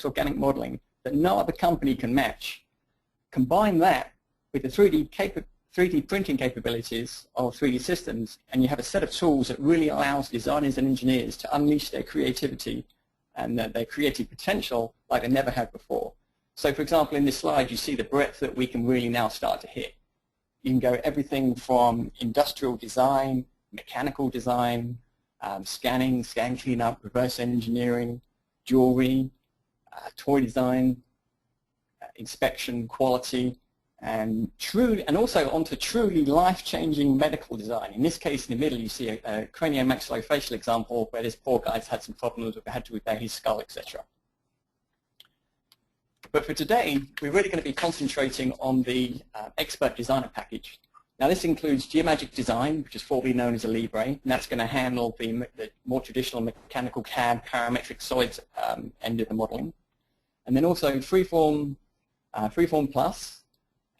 organic modeling that no other company can match. Combine that with the 3D printing capabilities of 3D systems, and you have a set of tools that really allows designers and engineers to unleash their creativity and their creative potential like they never had before. So for example, in this slide, you see the breadth that we can really now start to hit. You can go everything from industrial design, mechanical design, scanning, scan cleanup, reverse engineering, jewelry, toy design, inspection, quality, and also onto truly life-changing medical design. In this case, in the middle, you see a craniomaxillofacial example where this poor guy's had some problems, had to repair his skull, etc. But for today, we're really going to be concentrating on the Expert Designer package. Now, this includes Geomagic Design, which is formerly known as a Libre, and that's going to handle the more traditional mechanical CAD, parametric solids end of the modeling. And then also Freeform, Freeform Plus.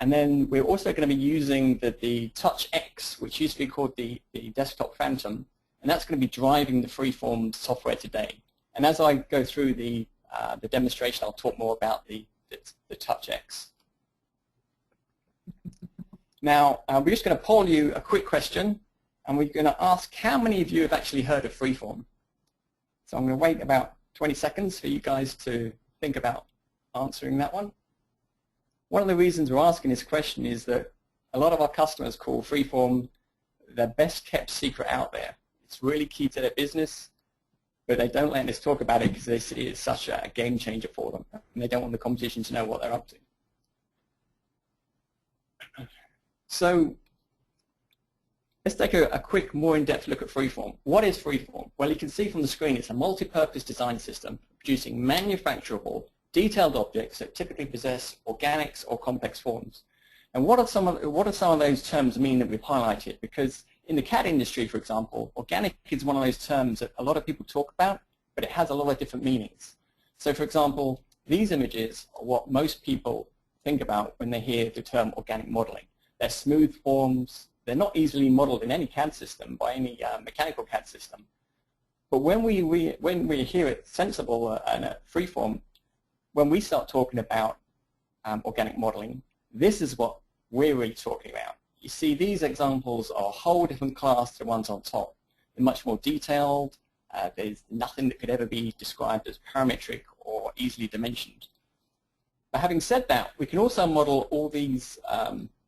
And then we're also going to be using the Touch X, which used to be called the Desktop Phantom, and that's going to be driving the Freeform software today. And as I go through the demonstration, I'll talk more about the Touch X. Now, we're just going to poll you a quick question, and we're going to ask how many of you have actually heard of Freeform. So I'm going to wait about 20 seconds for you guys to think about answering that one. One of the reasons we're asking this question is that a lot of our customers call Freeform their best kept secret out there. It's really key to their business, but they don't let us talk about it because they see it's such a game changer for them, and they don't want the competition to know what they're up to. So let's take a quick, more in-depth look at Freeform. What is Freeform? Well, you can see from the screen it's a multi-purpose design system producing manufacturable, detailed objects that typically possess organics or complex forms. And what are some of those terms mean that we've highlighted? Because in the CAD industry, for example, organic is one of those terms that a lot of people talk about, but it has a lot of different meanings. So for example, these images are what most people think about when they hear the term organic modeling. They're smooth forms. They're not easily modeled in any CAD system, by any mechanical CAD system. But when we hear it sensible and Freeform, when we start talking about organic modeling, this is what we're really talking about. You see, these examples are a whole different class to the ones on top. They're much more detailed. There's nothing that could ever be described as parametric or easily dimensioned. But having said that, we can also model all these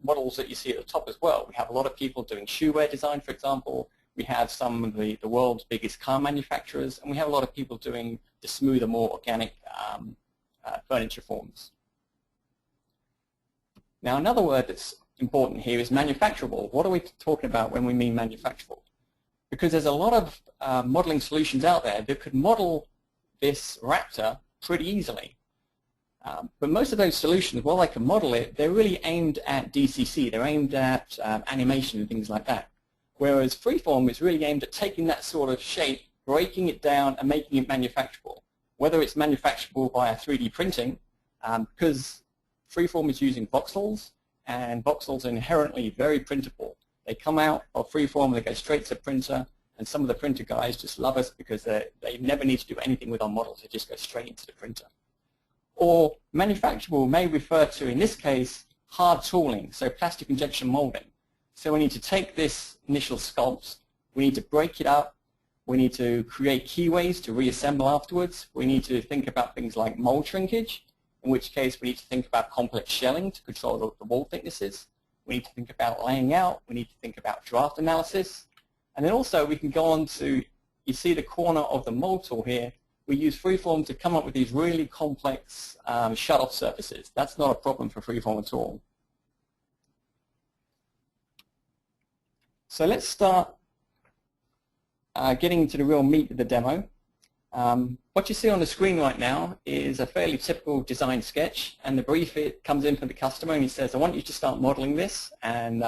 models that you see at the top as well. We have a lot of people doing shoewear design, for example. We have some of the world's biggest car manufacturers, and we have a lot of people doing the smoother, more organic furniture forms. Now, another word that's important here is manufacturable. What are we talking about when we mean manufacturable? Because there's a lot of modeling solutions out there that could model this raptor pretty easily. But most of those solutions, while they can model it, they're really aimed at DCC. They're aimed at animation and things like that. Whereas Freeform is really aimed at taking that sort of shape, breaking it down, and making it manufacturable. Whether it's manufacturable via 3D printing, because Freeform is using voxels, and voxels are inherently very printable. They come out of Freeform, they go straight to the printer, and some of the printer guys just love us because they never need to do anything with our models. They just go straight into the printer. Or manufacturable may refer to, in this case, hard tooling, so plastic injection molding. So we need to take this initial sculpt, we need to break it up, we need to create keyways to reassemble afterwards, we need to think about things like mold shrinkage, in which case we need to think about complex shelling to control the wall thicknesses, we need to think about laying out, we need to think about draft analysis, and then also we can go on to, you see the corner of the mold tool here, we use Freeform to come up with these really complex shut-off surfaces. That's not a problem for Freeform at all. So let's start getting into the real meat of the demo. What you see on the screen right now is a fairly typical design sketch, and the brief comes in from the customer and he says, I want you to start modeling this, and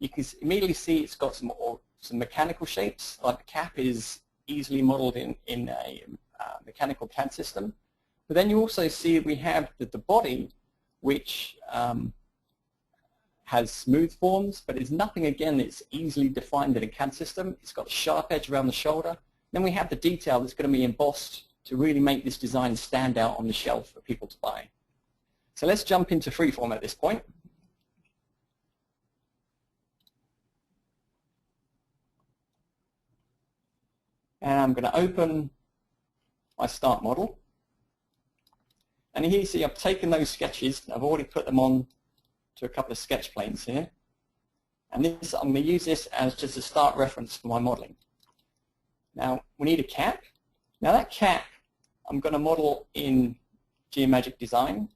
you can immediately see it's got some mechanical shapes, like the cap is easily modeled in a mechanical CAD system. But then you also see we have the body, which has smooth forms, but it's nothing, again, that's easily defined in a CAD system. It's got a sharp edge around the shoulder. Then we have the detail that's going to be embossed to really make this design stand out on the shelf for people to buy. So let's jump into Freeform at this point. And I'm going to open my start model. And here you see I've taken those sketches, I've already put them on to a couple of sketch planes here. And this, I'm going to use this as just a start reference for my modeling. Now, we need a cap. Now that cap, I'm going to model in Geomagic Design.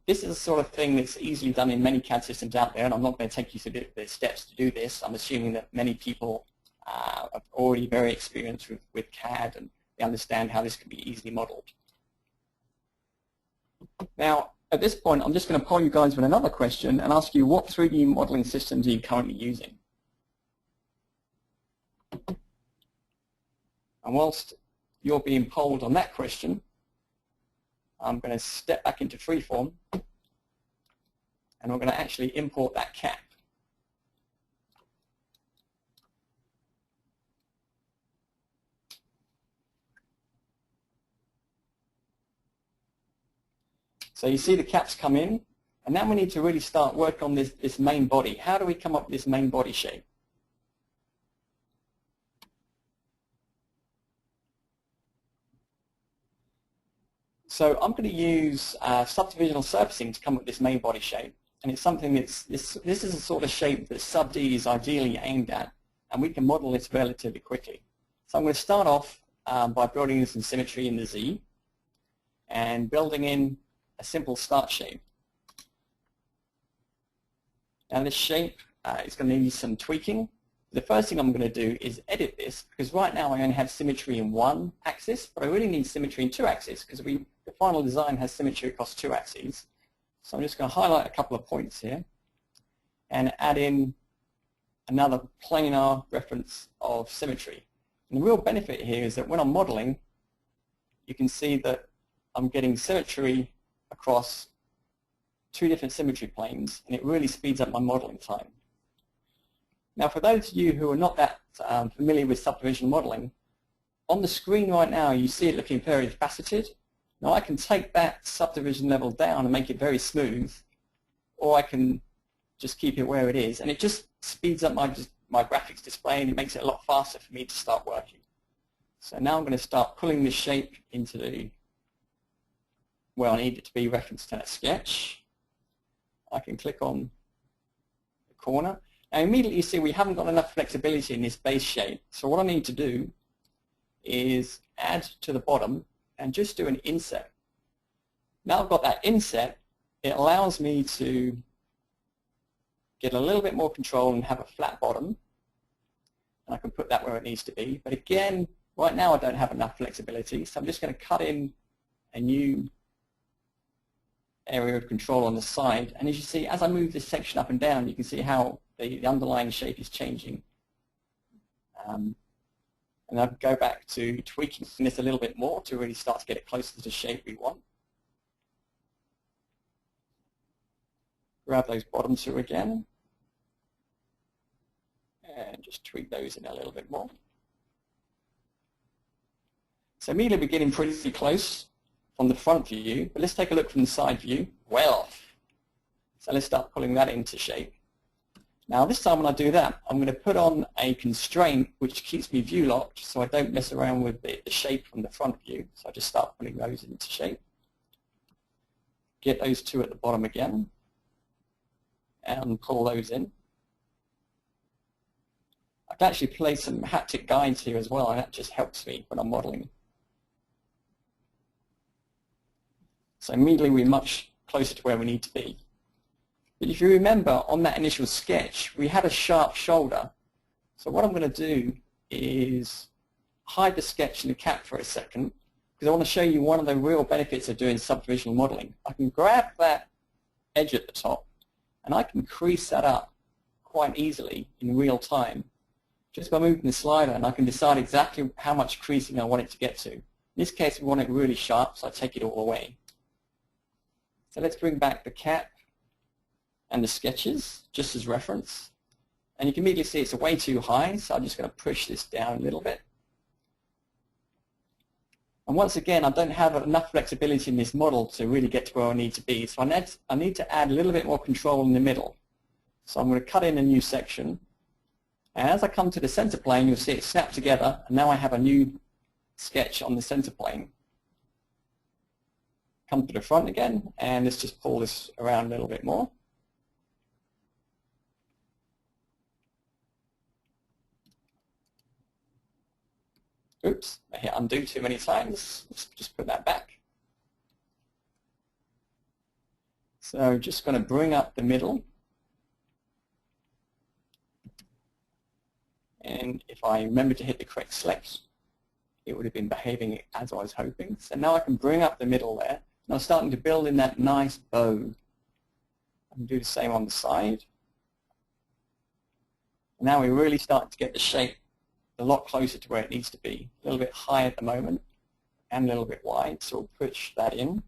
This is the sort of thing that's easily done in many CAD systems out there, and I'm not going to take you through the steps to do this. I'm assuming that many people are already very experienced with CAD, and they understand how this can be easily modeled. Now, at this point, I'm just going to poll you guys with another question and ask you, what 3D modeling systems are you currently using? And whilst you're being polled on that question, I'm going to step back into Freeform, and we're going to actually import that cap. So you see the caps come in, and now we need to really start work on this main body. How do we come up with this main body shape? So I'm going to use subdivisional surfacing to come up with this main body shape. And it's something that's, this is a sort of shape that Sub-D is ideally aimed at, and we can model this relatively quickly. So I'm going to start off by building in some symmetry in the Z, and building in a simple start shape. Now this shape is going to need some tweaking. The first thing I'm going to do is edit this, because right now I only have symmetry in one axis, but I really need symmetry in two axes, because the final design has symmetry across two axes. So I'm just going to highlight a couple of points here and add in another planar reference of symmetry. And the real benefit here is that when I'm modeling, you can see that I'm getting symmetry across two different symmetry planes, and it really speeds up my modeling time. Now, for those of you who are not that familiar with subdivision modeling, on the screen right now you see it looking very faceted. Now I can take that subdivision level down and make it very smooth, or I can just keep it where it is, and it just speeds up my graphics display, and it makes it a lot faster for me to start working. So now I'm going to start pulling this shape into where I need it to be referenced to that sketch. I can click on the corner. Now immediately you see we haven't got enough flexibility in this base shape. So what I need to do is add to the bottom and just do an inset. Now I've got that inset, it allows me to get a little bit more control and have a flat bottom. And I can put that where it needs to be. But again, right now I don't have enough flexibility, so I'm just going to cut in a new area of control on the side, and as you see, as I move this section up and down, you can see how the underlying shape is changing. And I can go back to tweaking this a little bit more to really start to get it closer to the shape we want. Grab those bottoms through again, and just tweak those in a little bit more. So immediately we're getting pretty close from the front view, but let's take a look from the side view. Well, so let's start pulling that into shape. Now this time when I do that, I'm going to put on a constraint which keeps me view locked, so I don't mess around with the shape from the front view. So I just start putting those into shape. Get those two at the bottom again, and pull those in. I can actually place some haptic guides here as well, and that just helps me when I'm modeling. So immediately we're much closer to where we need to be. But if you remember, on that initial sketch, we had a sharp shoulder. So what I'm going to do is hide the sketch and the cap for a second, because I want to show you one of the real benefits of doing subdivisional modeling. I can grab that edge at the top, and I can crease that up quite easily in real time, just by moving the slider, and I can decide exactly how much creasing I want it to get to. In this case, we want it really sharp, so I take it all away. So let's bring back the cap and the sketches, just as reference. And you can immediately see it's way too high, so I'm just going to push this down a little bit. And once again, I don't have enough flexibility in this model to really get to where I need to be. So I need to add a little bit more control in the middle. So I'm going to cut in a new section. And as I come to the center plane, you'll see it snap together. And now I have a new sketch on the center plane. Come to the front again, and let's just pull this around a little bit more. Oops, I hit undo too many times. Let's just put that back. So just going to bring up the middle. And if I remember to hit the correct select, it would have been behaving as I was hoping. So now I can bring up the middle there. And I'm starting to build in that nice bow. I can do the same on the side. And now we're really starting to get the shape a lot closer to where it needs to be. A little bit high at the moment and a little bit wide, so we'll push that in.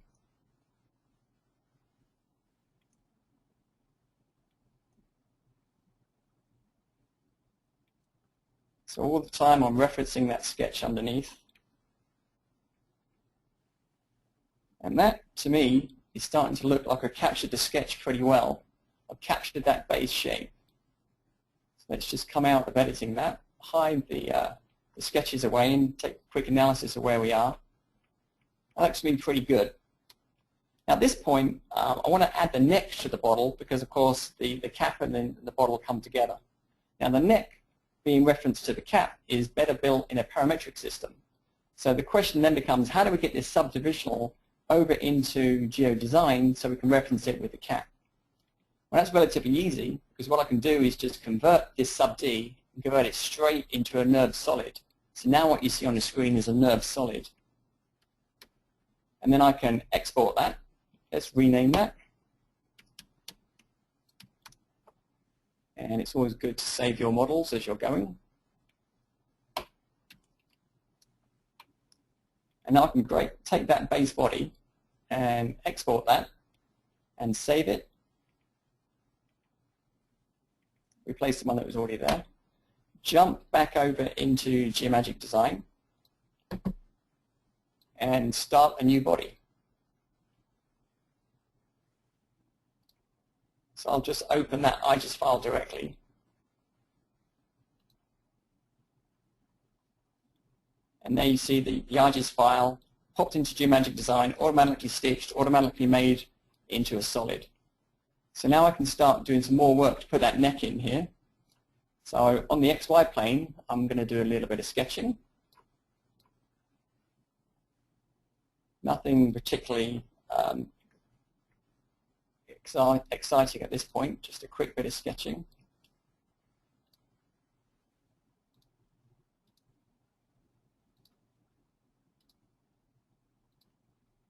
So all the time I'm referencing that sketch underneath. And that, to me, is starting to look like I captured the sketch pretty well. I've captured that base shape. So let's just come out of editing that. Hide the sketches away and take a quick analysis of where we are. That looks to be pretty good. Now at this point, I want to add the neck to the bottle because, of course, the cap and then the bottle come together. Now the neck, being referenced to the cap, is better built in a parametric system. So the question then becomes, how do we get this subdivisional over into GeoDesign so we can reference it with the cap? Well, that's relatively easy because what I can do is just convert this sub-D and convert it straight into a NURB solid. So now what you see on the screen is a NURB solid. And then I can export that. Let's rename that. And it's always good to save your models as you're going. And now I can take that base body and export that and save it. Replace the one that was already there. Jump back over into Geomagic Design and start a new body. So I'll just open that IGES file directly. And there you see the IGES file popped into Geomagic Design, automatically stitched, automatically made into a solid. So now I can start doing some more work to put that neck in here. So on the XY plane, I'm going to do a little bit of sketching. Nothing particularly exciting at this point, just a quick bit of sketching.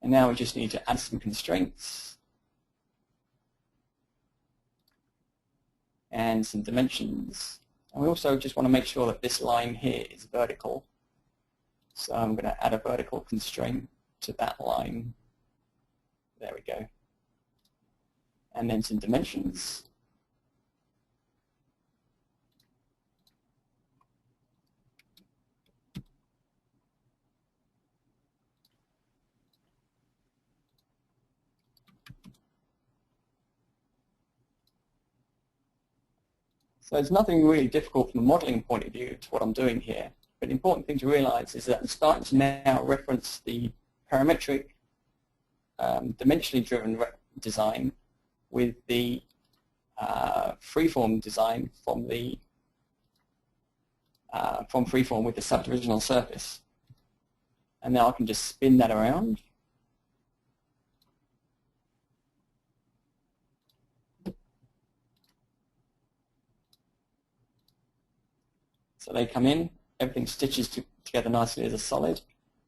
And now we just need to add some constraints and some dimensions. And we also just want to make sure that this line here is vertical. So I'm going to add a vertical constraint to that line. There we go. And then some dimensions. So there's nothing really difficult from a modeling point of view to what I'm doing here. But the important thing to realize is that I'm starting to now reference the parametric, dimensionally driven design with the freeform design from Freeform with the subdivisional surface. And now I can just spin that around. So they come in, everything stitches together nicely as a solid.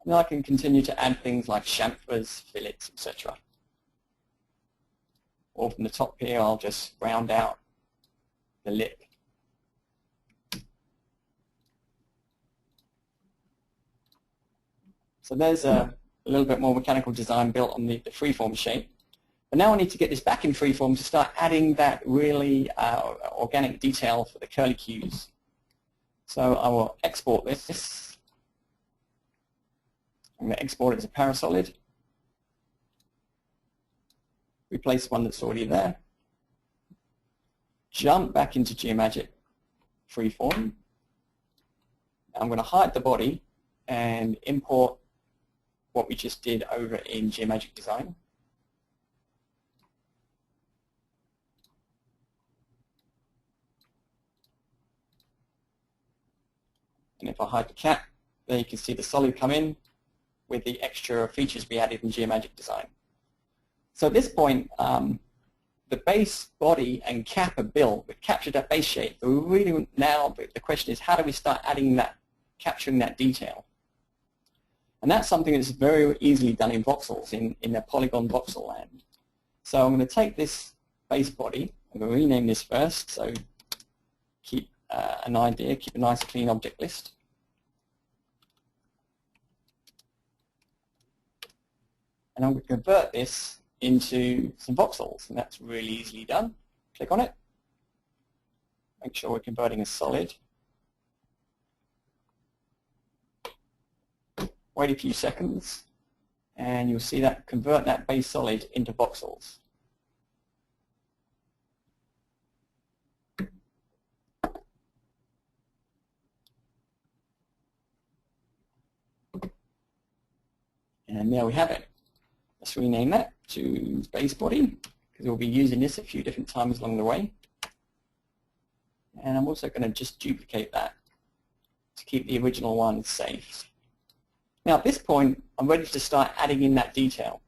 And then I can continue to add things like chamfers, fillets, etc. Or from the top here, I'll just round out the lip. So there's a little bit more mechanical design built on the freeform shape. But now I need to get this back in freeform to start adding that really organic detail for the curlicues. So I will export this. I'm going to export it as a parasolid. Replace one that's already there. Jump back into Geomagic Freeform. I'm going to hide the body and import what we just did over in Geomagic Design. And if I hide the cat, there you can see the solid come in with the extra features we added in Geomagic Design. So at this point, the base body and cap are built. We've captured that base shape. But we really now, the question is, how do we start adding that, capturing that detail? And that's something that's very easily done in voxels, in the polygon voxel land. So I'm going to take this base body. I'm going to rename this first. So keep an idea, keep a nice clean object list. And I'm going to convert this into some voxels, and that's really easily done. Click on it. Make sure we're converting a solid. Wait a few seconds, and you'll see that convert that base solid into voxels. And there we have it. Let's rename that to base body, because we'll be using this a few different times along the way. And I'm also going to just duplicate that to keep the original one safe. Now at this point, I'm ready to start adding in that detail.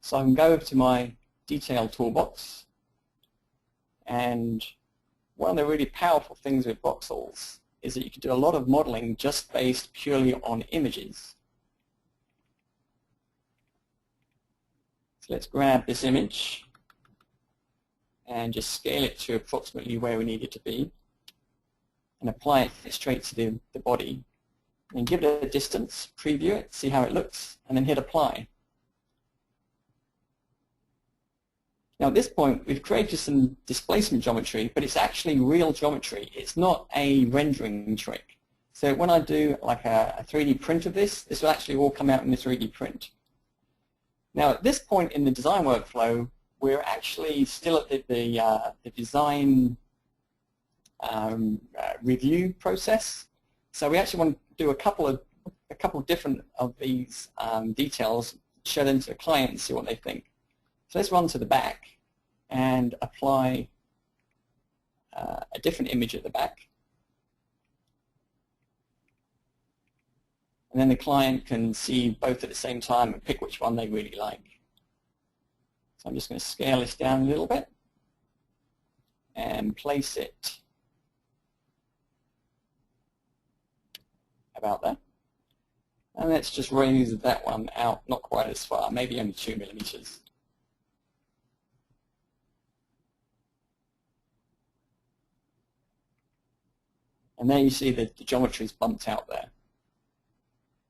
So I can go over to my detail toolbox, and one of the really powerful things with voxels is that you can do a lot of modeling just based purely on images. So let's grab this image and just scale it to approximately where we need it to be and apply it straight to the body. And give it a distance, preview it, see how it looks, and then hit apply. Now at this point, we've created some displacement geometry, but it's actually real geometry. It's not a rendering trick. So when I do like a 3D print of this, this will actually all come out in the 3D print. Now at this point in the design workflow, we're actually still at the design review process. So we actually want to do a couple different of these details, show them to the client and see what they think. So let's run to the back and apply a different image at the back. And then the client can see both at the same time and pick which one they really like. So I'm just going to scale this down a little bit and place it about there. And let's just raise that one out, not quite as far, maybe only 2 millimeters. And there you see that the geometry is bumped out there.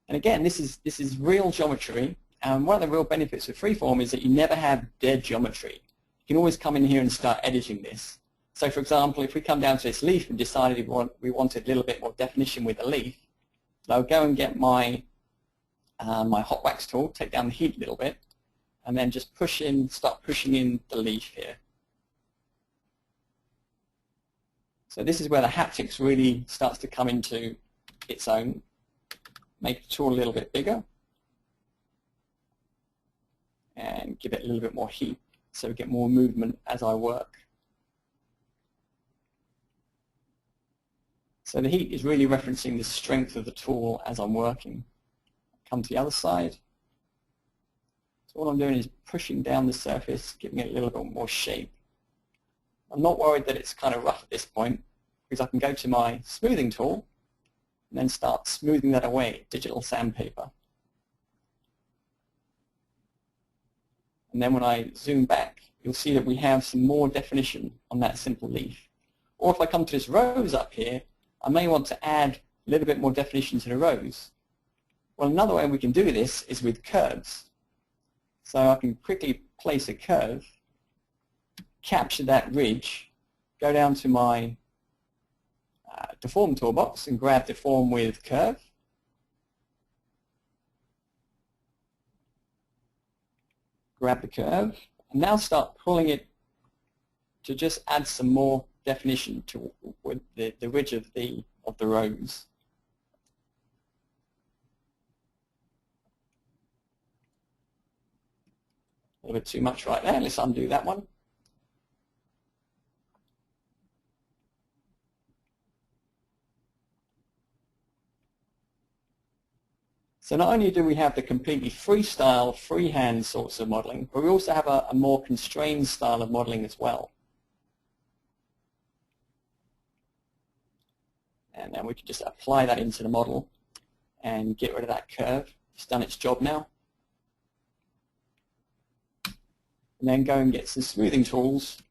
And again, this is real geometry, and one of the real benefits of Freeform is that you never have dead geometry. You can always come in here and start editing this. So for example, if we come down to this leaf and decided we wanted a little bit more definition with the leaf, I'll go and get my my hot wax tool, take down the heat a little bit, and then just start pushing in the leaf here. So this is where the haptics really starts to come into its own. Make the tool a little bit bigger and give it a little bit more heat so we get more movement as I work. So the heat is really referencing the strength of the tool as I'm working. Come to the other side. So what I'm doing is pushing down the surface, giving it a little bit more shape. I'm not worried that it's kind of rough at this point, because I can go to my smoothing tool and then start smoothing that away, digital sandpaper. And then when I zoom back, you'll see that we have some more definition on that simple leaf. Or if I come to this rose up here, I may want to add a little bit more definition to the rose. Well, another way we can do this is with curves. So I can quickly place a curve, capture that ridge, go down to my Deform toolbox and grab Deform with Curve. grab the curve, and now start pulling it to just add some more definition to the ridge of the rows. A little bit too much right there. Let's undo that one. So not only do we have the completely freestyle, freehand sorts of modeling, but we also have a more constrained style of modeling as well. And then we can just apply that into the model and get rid of that curve. It's done its job now. And then go and get some smoothing tools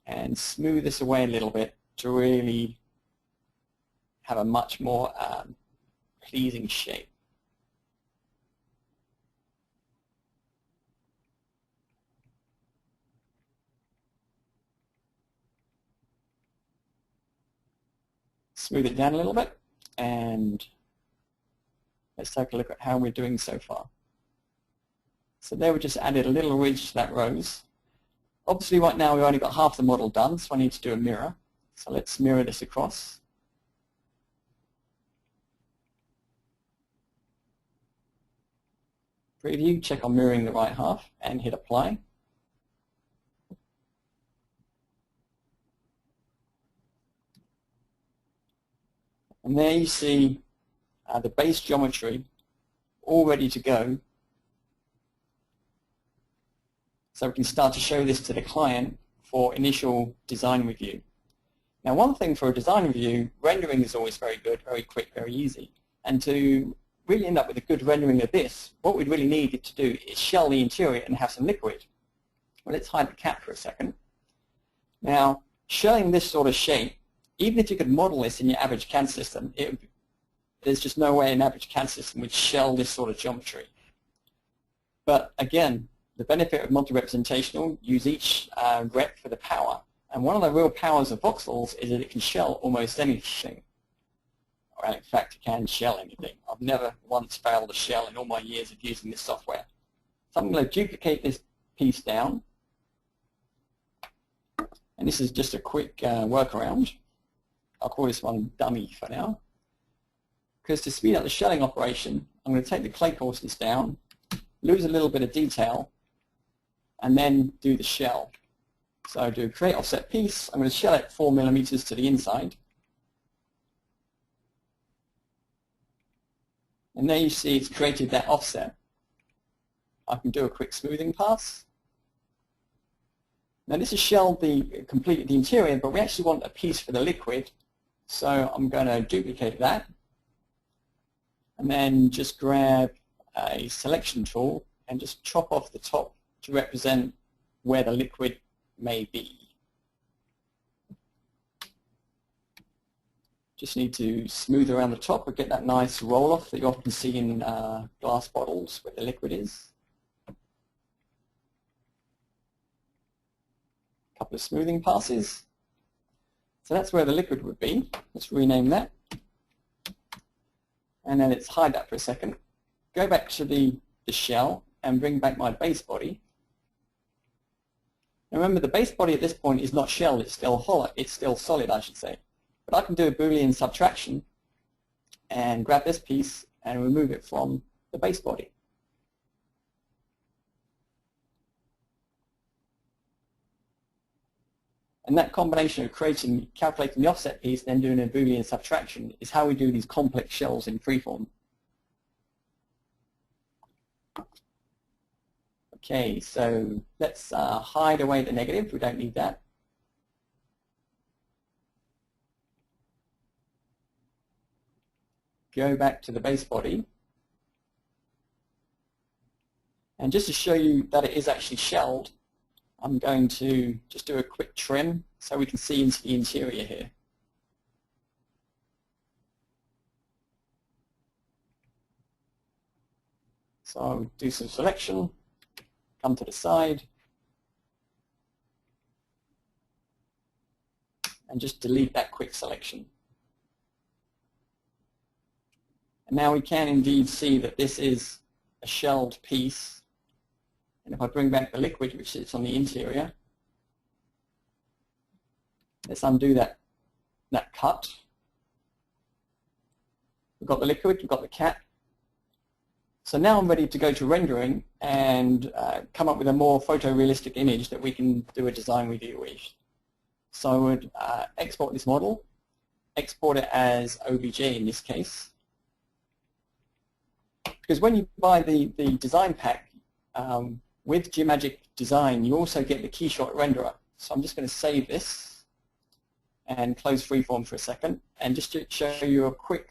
and smooth this away a little bit to really have a much more pleasing shape. Smooth it down a little bit, and let's take a look at how we're doing so far. So there we just added a little ridge to that rose. Obviously right now we've only got half the model done, so I need to do a mirror. So let's mirror this across. Preview, check on mirroring the right half, and hit apply. And there you see the base geometry all ready to go. So we can start to show this to the client for initial design review. Now one thing for a design review, rendering is always very good, very quick, very easy. And to really end up with a good rendering of this, what we'd really need it to do is shell the interior and have some liquid. Well, let's hide the cat for a second. Now, shelling this sort of shape, even if you could model this in your average CAD system, there's just no way an average CAD system would shell this sort of geometry. But again, the benefit of multi-representational, use each rep for the power. And one of the real powers of voxels is that it can shell almost anything. Well, in fact, it can shell anything. I've never once failed to shell in all my years of using this software. So I'm going to duplicate this piece down. And this is just a quick workaround. I'll call this one dummy for now. Because to speed up the shelling operation, I'm going to take the clay coarseness down, lose a little bit of detail, and then do the shell. So do create offset piece. I'm going to shell it 4 millimeters to the inside. And there you see it's created that offset. I can do a quick smoothing pass. Now this has shelled completed the interior, but we actually want a piece for the liquid. So I'm going to duplicate that and then just grab a selection tool and just chop off the top to represent where the liquid may be. Just need to smooth around the top and get that nice roll off that you often see in glass bottles where the liquid is. A couple of smoothing passes. So that's where the liquid would be. Let's rename that. And then let's hide that for a second. Go back to the shell and bring back my base body. Now remember, the base body at this point is not shelled, it's still hollow, it's still solid, I should say. But I can do a Boolean subtraction and grab this piece and remove it from the base body. And that combination of calculating the offset piece, then doing a Boolean subtraction is how we do these complex shells in Freeform. Okay, so let's hide away the negative. We don't need that. Go back to the base body. And just to show you that it is actually shelled, I'm going to just do a quick trim so we can see into the interior here. So I'll do some selection, come to the side, and just delete that quick selection. And now we can indeed see that this is a shelled piece And if I bring back the liquid which sits on the interior, let's undo that cut. We've got the liquid, we've got the cat. So now I'm ready to go to rendering and come up with a more photorealistic image that we can do a design review with. So I would export this model, export it as OBJ in this case. Because when you buy the design pack with Geomagic Design, you also get the keyshot renderer. So I'm just going to save this and close Freeform for a second, and just to show you a quick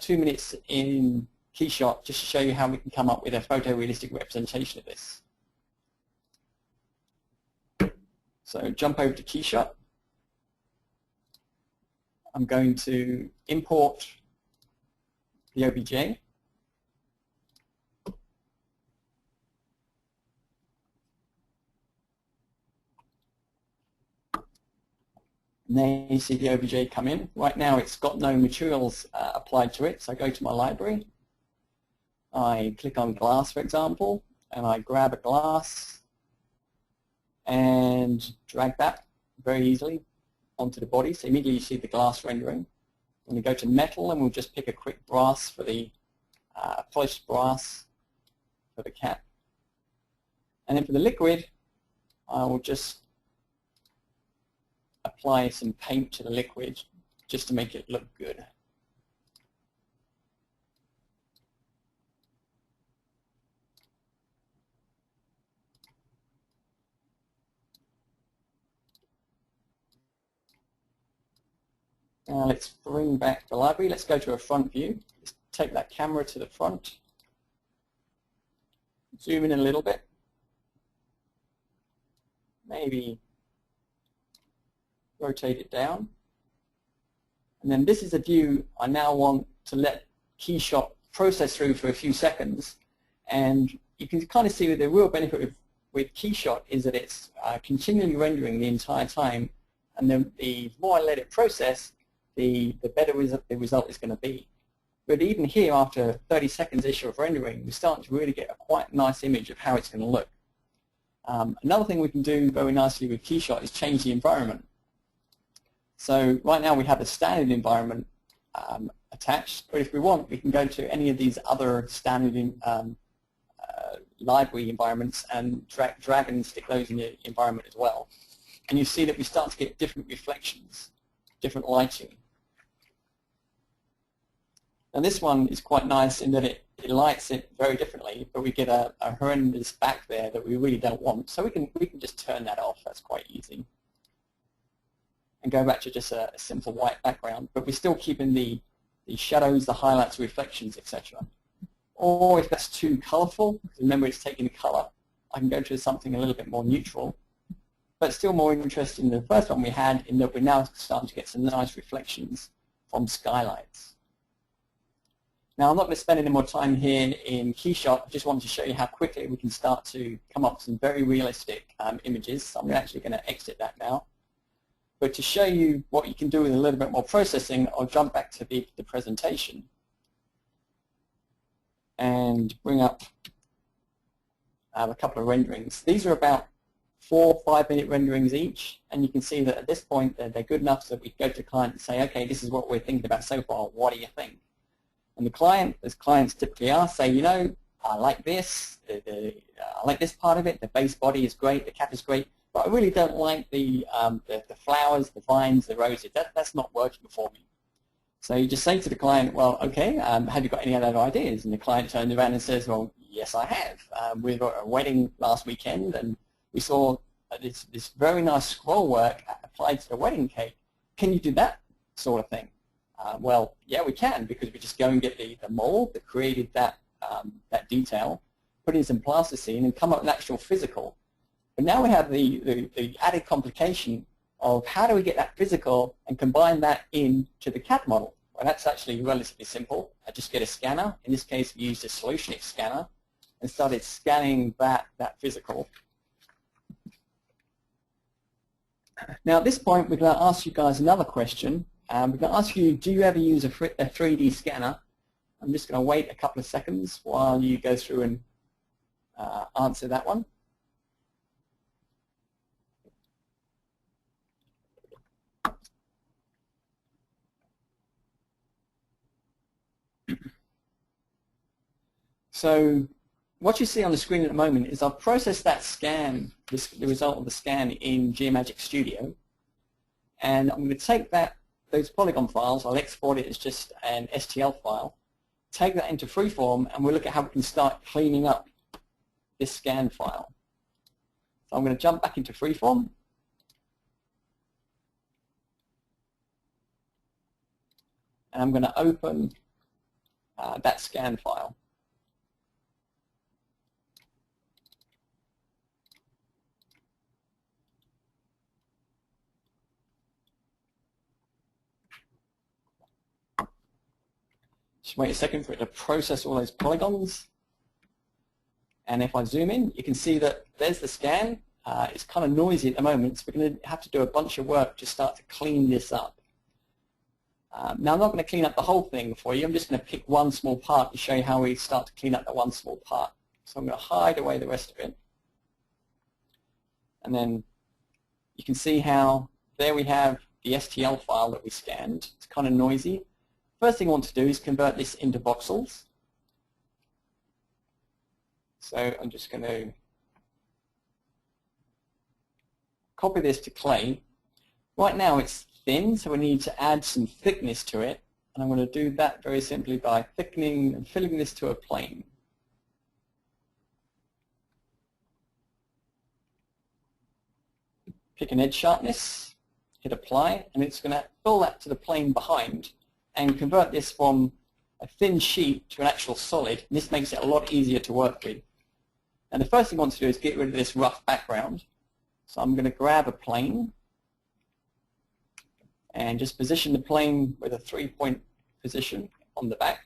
2 minutes in Keyshot, just to show you how we can come up with a photorealistic representation of this. So jump over to Keyshot. I'm going to import the OBJ. And there you see the OBJ come in. Right now it's got no materials applied to it, so I go to my library. I click on glass, for example, and I grab a glass and drag that very easily onto the body. So immediately you see the glass rendering. Then we go to metal, and we'll just pick a quick brass for the polished brass for the cat. And then for the liquid, I will just apply some paint to the liquid just to make it look good. Now let's bring back the library. Let's go to a front view. Let's take that camera to the front. Zoom in a little bit. Maybe rotate it down. And then this is a view I now want to let Keyshot process through for a few seconds. And you can kind of see that the real benefit with Keyshot is that it's continually rendering the entire time. And then the more I let it process, the better the result is going to be. But even here, after 30 seconds-ish of rendering, we're starting to really get a quite nice image of how it's going to look. Another thing we can do very nicely with Keyshot is change the environment. So right now we have a standard environment attached, but if we want, we can go to any of these other standard library environments and drag and stick those in the environment as well. And you see that we start to get different reflections, different lighting. And this one is quite nice in that it lights it very differently, but we get a horrendous back there that we really don't want. So we can just turn that off. That's quite easy. And go back to just a simple white background, but we're still keeping the shadows, the highlights, reflections, etc. Or if that's too colorful, remember it's taking the color, I can go to something a little bit more neutral, but still more interesting than the first one we had, in that we're now starting to get some nice reflections from skylights. Now, I'm not going to spend any more time here in Keyshot. I just wanted to show you how quickly we can start to come up with some very realistic images. So I'm actually going to exit that now. But to show you what you can do with a little bit more processing, I'll jump back to the presentation and bring up a couple of renderings. These are about 4 5-minute renderings each, and you can see that at this point they're good enough so that we can go to the client and say, okay, this is what we're thinking about so far, what do you think? And the client, as clients typically are, say, you know, I like this, I like this part of it, the base body is great, the cap is great, but I really don't like the flowers, the vines, the roses. That's not working for me. So you just say to the client, well, okay, have you got any other ideas? And the client turns around and says, well, yes, I have. We got a wedding last weekend, and we saw this very nice scroll work applied to the wedding cake. Can you do that sort of thing? Well, yeah, we can, because we just go and get the mold that created that detail, put in some plasticine, and come up with an actual physical. But now we have the added complication of how do we get that physical and combine that into the CAD model. Well, that's actually relatively simple. I just get a scanner. In this case, we used a Solutionix scanner and started scanning that physical. Now at this point, we're going to ask you guys another question. We're going to ask you, do you ever use a 3D scanner? I'm just going to wait a couple of seconds while you go through and answer that one. So what you see on the screen at the moment is I've processed that scan, the result of the scan in Geomagic Studio, and I'm going to take those polygon files, I'll export it as just an STL file, take that into Freeform, and we'll look at how we can start cleaning up this scan file. So I'm going to jump back into Freeform, and I'm going to open that scan file. Just wait a second for it to process all those polygons. And if I zoom in, you can see that there's the scan. It's kind of noisy at the moment, so we're going to have to do a bunch of work to start to clean this up. Now, I'm not going to clean up the whole thing for you. I'm just going to pick one small part to show you how we start to clean up that one small part. So I'm going to hide away the rest of it. And then you can see how there we have the STL file that we scanned. It's kind of noisy. First thing I want to do is convert this into voxels. So I'm just going to copy this to clay. Right now it's thin, so we need to add some thickness to it. And I'm going to do that very simply by thickening and filling this to a plane. Pick an edge sharpness, hit apply, and it's going to fill that to the plane behind and convert this from a thin sheet to an actual solid. And this makes it a lot easier to work with. And the first thing I want to do is get rid of this rough background. So I'm going to grab a plane and just position the plane with a 3-point position on the back.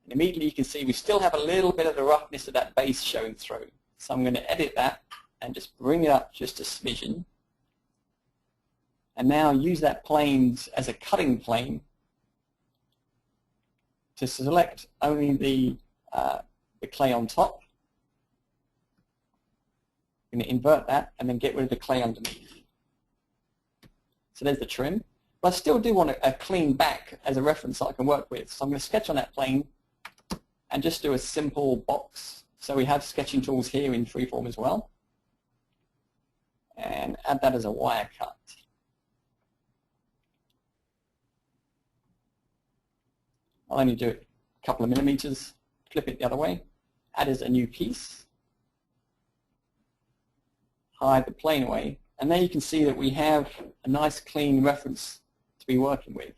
And immediately you can see we still have a little bit of the roughness of that base showing through. So I'm going to edit that and just bring it up just a smidgen. And now use that plane as a cutting plane to select only the clay on top. I'm going to invert that and then get rid of the clay underneath. So there's the trim. But I still do want a clean back as a reference that I can work with. So I'm going to sketch on that plane and just do a simple box. So we have sketching tools here in Freeform as well. And add that as a wire cut. I'll only do it a couple of millimeters, flip it the other way, add as a new piece, hide the plane away, and there you can see that we have a nice clean reference to be working with.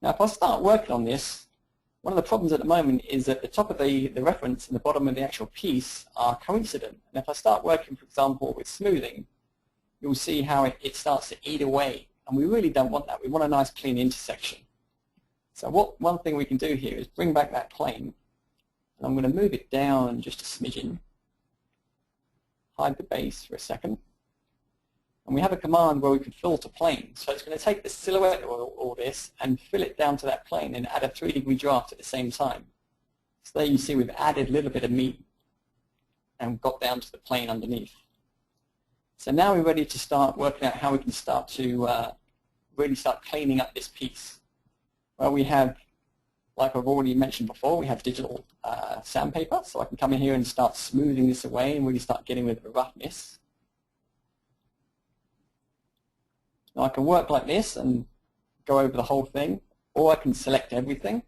Now if I start working on this, one of the problems at the moment is that the top of the reference and the bottom of the actual piece are coincident. And if I start working, for example, with smoothing, you'll see how it starts to eat away. And we really don't want that. We want a nice clean intersection. So one thing we can do here is bring back that plane. And I'm going to move it down just a smidgen. Hide the base for a second. And we have a command where we can filter plane. So it's going to take the silhouette of all this and fill it down to that plane and add a 3-degree draft at the same time. So there you see we've added a little bit of meat and got down to the plane underneath. So now we're ready to start working out how we can start to really start cleaning up this piece. Well, we have, like I've already mentioned before, we have digital sandpaper, so I can come in here and start smoothing this away and really start getting rid of the roughness. Now I can work like this and go over the whole thing, or I can select everything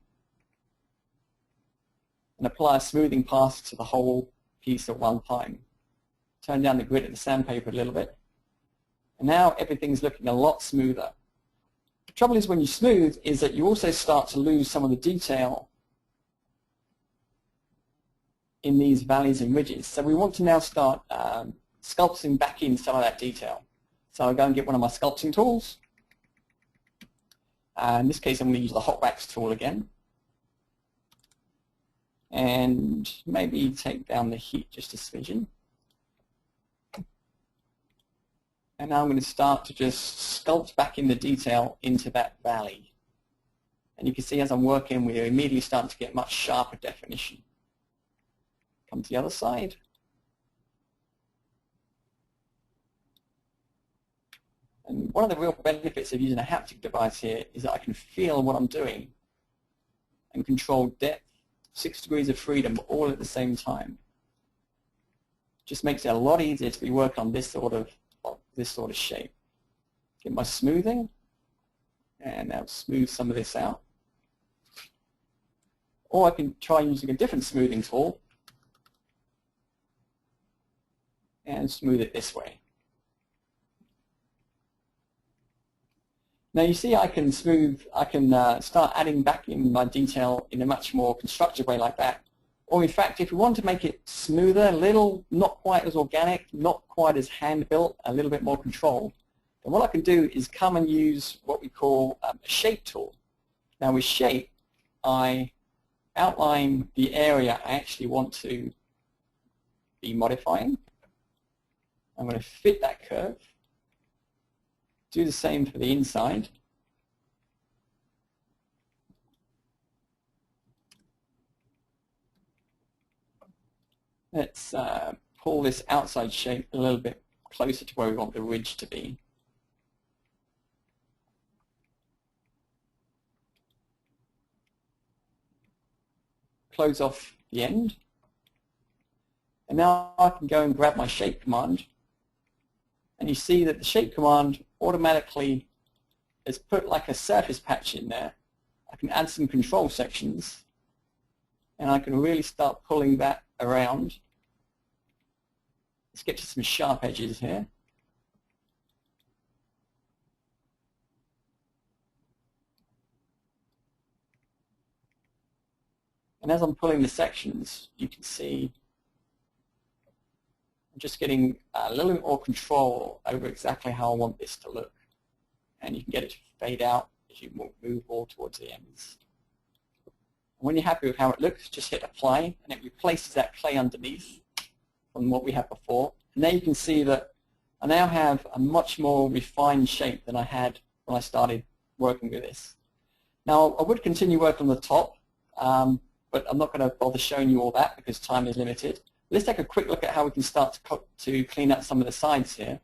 and apply a smoothing pass to the whole piece at one time. Turn down the grit of the sandpaper a little bit, and now everything's looking a lot smoother. The trouble is when you smooth is that you also start to lose some of the detail in these valleys and ridges. So we want to now start sculpting back in some of that detail. So I'll go and get one of my sculpting tools. In this case I'm going to use the hot wax tool again. And maybe take down the heat just a smidgen. And now I'm going to start to just sculpt back in the detail into that valley. And you can see as I'm working, we're immediately starting to get much sharper definition. Come to the other side. And one of the real benefits of using a haptic device here is that I can feel what I'm doing and control depth, 6 degrees of freedom, all at the same time. Just makes it a lot easier to be working on this sort of shape. Get my smoothing, and now smooth some of this out. Or I can try using a different smoothing tool and smooth it this way. Now you see I can start adding back in my detail in a much more constructive way like that. Or in fact, if we want to make it smoother, a little, not quite as organic, not quite as hand-built, a little bit more controlled, then what I can do is come and use what we call a shape tool. Now with shape, I outline the area I actually want to be modifying. I'm going to fit that curve. Do the same for the inside. Let's pull this outside shape a little bit closer to where we want the ridge to be. Close off the end. And now I can go and grab my shape command. And you see that the shape command automatically has put like a surface patch in there. I can add some control sections, and I can really start pulling that around. Let's get to some sharp edges here. And as I'm pulling the sections, you can see I'm just getting a little bit more control over exactly how I want this to look. And you can get it to fade out as you move more towards the ends. When you're happy with how it looks, just hit apply, and it replaces that clay underneath from what we had before. And there you can see that I now have a much more refined shape than I had when I started working with this. Now, I would continue working on the top, but I'm not going to bother showing you all that because time is limited. Let's take a quick look at how we can start to clean up some of the sides here.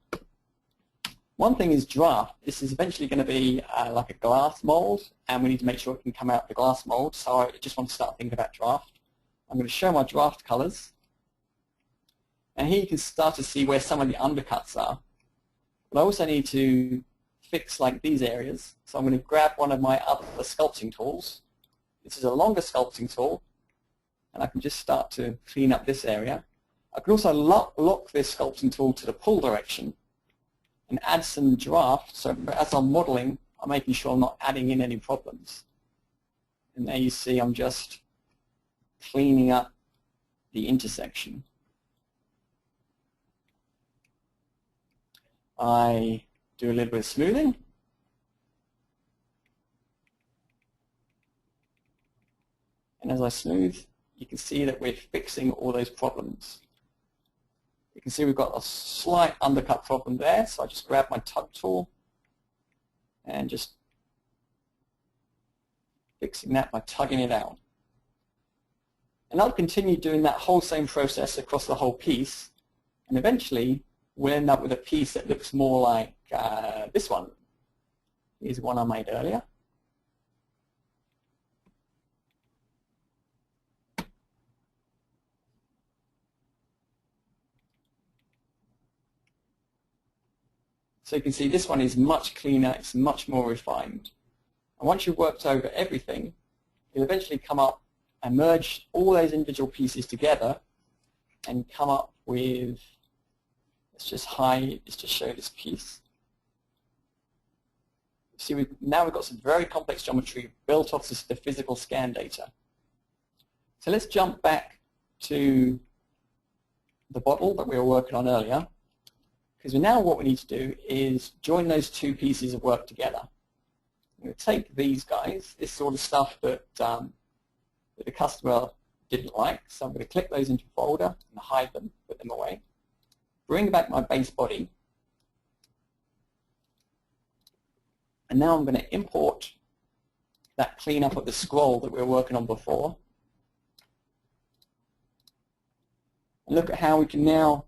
One thing is draft. This is eventually going to be like a glass mold, and we need to make sure it can come out the glass mold, so I just want to start thinking about draft. I'm going to show my draft colors, and here you can start to see where some of the undercuts are. But I also need to fix like these areas, so I'm going to grab one of my other sculpting tools. This is a longer sculpting tool, and I can just start to clean up this area. I can also lock this sculpting tool to the pull direction and add some draft, so as I'm modeling, I'm making sure I'm not adding in any problems. And there you see I'm just cleaning up the intersection. I do a little bit of smoothing. And as I smooth, you can see that we're fixing all those problems. You can see we've got a slight undercut problem there, so I just grab my tug tool and just fixing that by tugging it out. And I'll continue doing that whole same process across the whole piece, and eventually we'll end up with a piece that looks more like this one. Here's one I made earlier. So you can see this one is much cleaner, it's much more refined. And once you've worked over everything, you'll eventually come up and merge all those individual pieces together and come up with, let's just show this piece. See, now we've got some very complex geometry built off the physical scan data. So let's jump back to the bottle that we were working on earlier. Because now what we need to do is join those two pieces of work together. I'm going to take these guys, this sort of stuff that the customer didn't like, so I'm going to click those into a folder and hide them, put them away. Bring back my base body, and now I'm going to import that cleanup of the scroll that we were working on before. And look at how we can now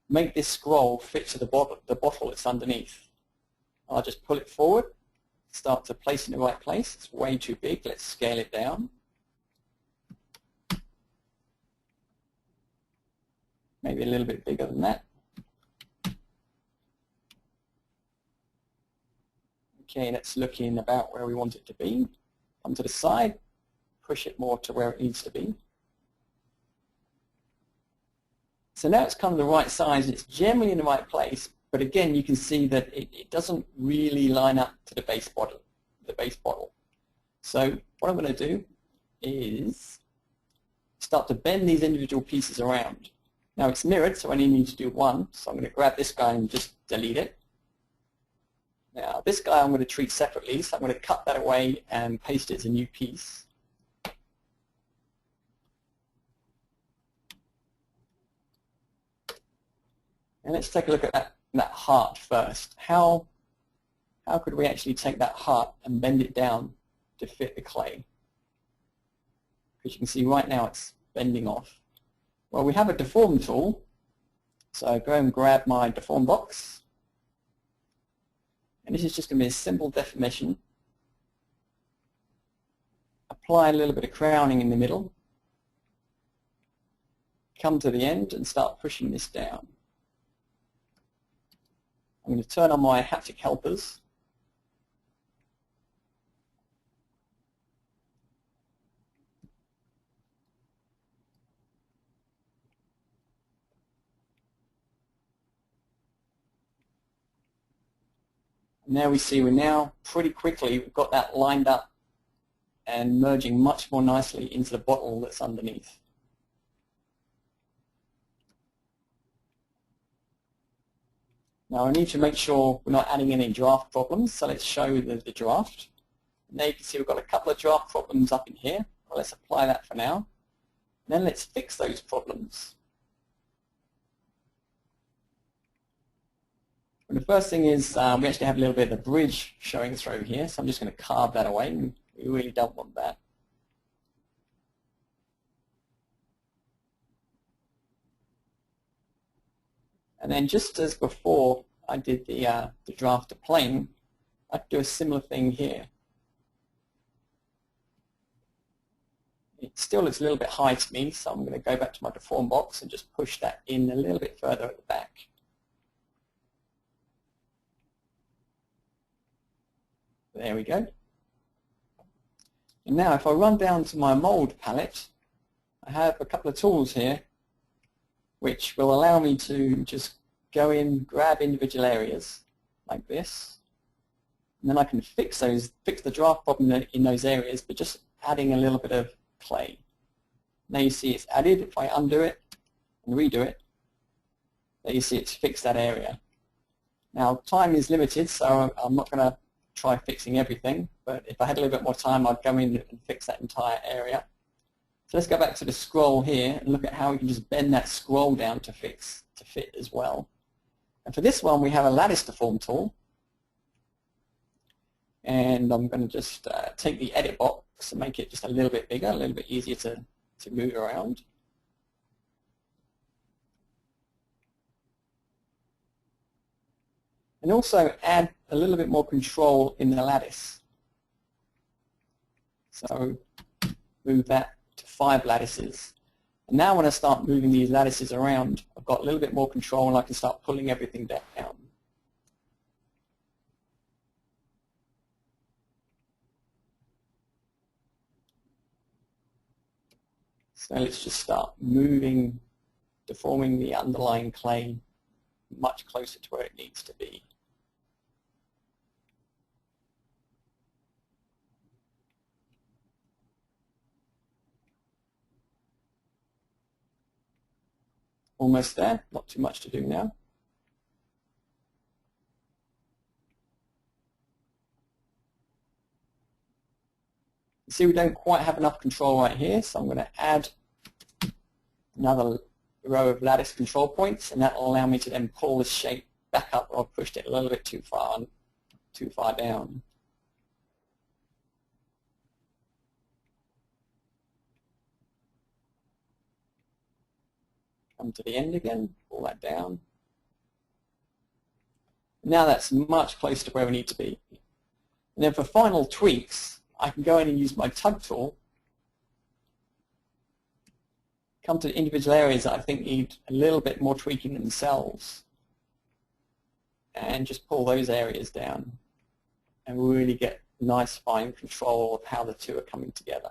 make this scroll fit to the bottle that's underneath. I'll just pull it forward, start to place it in the right place. It's way too big. Let's scale it down. Maybe a little bit bigger than that. Okay, that's looking about where we want it to be. Come to the side, push it more to where it needs to be. So now it's come to the right size. It's generally in the right place, but again, you can see that it doesn't really line up to the base bottle. So what I'm going to do is start to bend these individual pieces around. Now it's mirrored, so I only need to do one. So I'm going to grab this guy and just delete it. Now this guy I'm going to treat separately, so I'm going to cut that away and paste it as a new piece. And let's take a look at that heart first. How could we actually take that heart and bend it down to fit the clay? Because you can see right now it's bending off. Well, we have a Deform tool, so I go and grab my Deform box. And this is just going to be a simple deformation. Apply a little bit of crowning in the middle. Come to the end and start pushing this down. I'm going to turn on my haptic helpers. And there we see we're now pretty quickly, we've got that lined up and merging much more nicely into the bottle that's underneath. Now I need to make sure we're not adding any draft problems, so let's show the draft. And there you can see we've got a couple of draft problems up in here. Well, let's apply that for now. Then let's fix those problems. And the first thing is we actually have a little bit of the bridge showing through here, so I'm just going to carve that away. We really don't want that. And then just as before I did the draft to plane, I could do a similar thing here. It still looks a little bit high to me, so I'm going to go back to my Deform box and just push that in a little bit further at the back. There we go. And now if I run down to my mold palette, I have a couple of tools here which will allow me to just go in, grab individual areas like this, and then I can fix the draft problem in those areas, but just adding a little bit of clay. Now you see it's added. If I undo it and redo it, there you see it's fixed that area. Now time is limited, so I'm not going to try fixing everything, but if I had a little bit more time, I'd go in and fix that entire area. So let's go back to the scroll here and look at how we can just bend that scroll down to fit as well. And for this one, we have a Lattice Deform tool. And I'm going to just take the edit box and make it just a little bit bigger, a little bit easier to move around. And also add a little bit more control in the lattice. So move that to 5 lattices. And now when I start moving these lattices around, I've got a little bit more control and I can start pulling everything down. So let's just start moving, deforming the underlying clay much closer to where it needs to be. Almost there, not too much to do now. You see we don't quite have enough control right here, so I'm going to add another row of lattice control points, and that will allow me to then pull this shape back up where I've pushed it a little bit too far down. come to the end again, pull that down. Now that's much closer to where we need to be. And then for final tweaks, I can go in and use my tug tool, come to the individual areas that I think need a little bit more tweaking themselves, and just pull those areas down and really get nice fine control of how the two are coming together.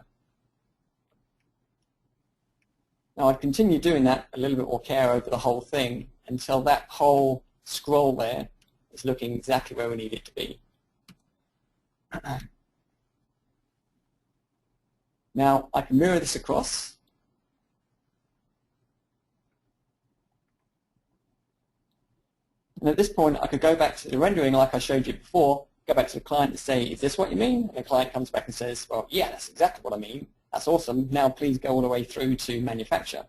Now I'd continue doing that a little bit more care over the whole thing until that whole scroll there is looking exactly where we need it to be. Now I can mirror this across. And at this point I could go back to the rendering like I showed you before, go back to the client and say, is this what you mean? And the client comes back and says, well, yeah, that's exactly what I mean. That's awesome. Now please go all the way through to manufacture.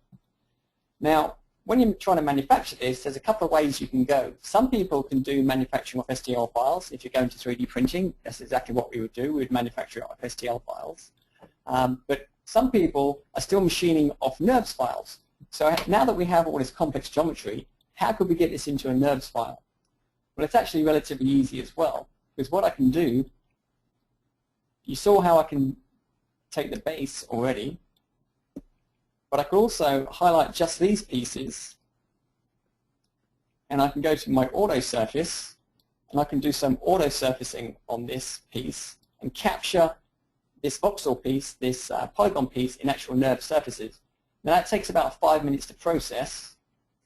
Now, when you're trying to manufacture this, there's a couple of ways you can go. Some people can do manufacturing off STL files. If you're going to 3D printing, that's exactly what we would do. We'd manufacture it off STL files. But some people are still machining off NURBS files. So now that we have all this complex geometry, how could we get this into a NURBS file? Well, it's actually relatively easy as well, because what I can do, you saw how I can take the base already, but I could also highlight just these pieces, and I can go to my Autosurface, and I can do some auto-surfacing on this piece and capture this voxel piece, this polygon piece, in actual NURBS surfaces. Now that takes about 5 minutes to process,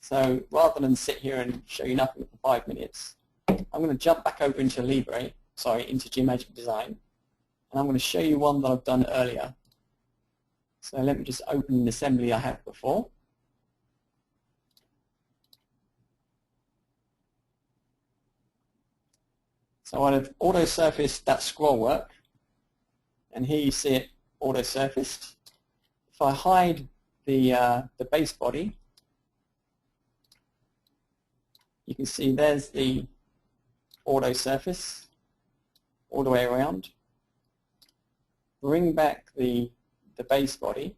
so rather than sit here and show you nothing for 5 minutes, I'm going to jump back over into into Geomagic Design, and I'm going to show you one that I've done earlier. So let me just open an assembly I had before. So I've auto-surfaced that scroll work, and here you see it auto-surfaced. If I hide the base body, you can see there's the auto-surface all the way around. Bring back the base body.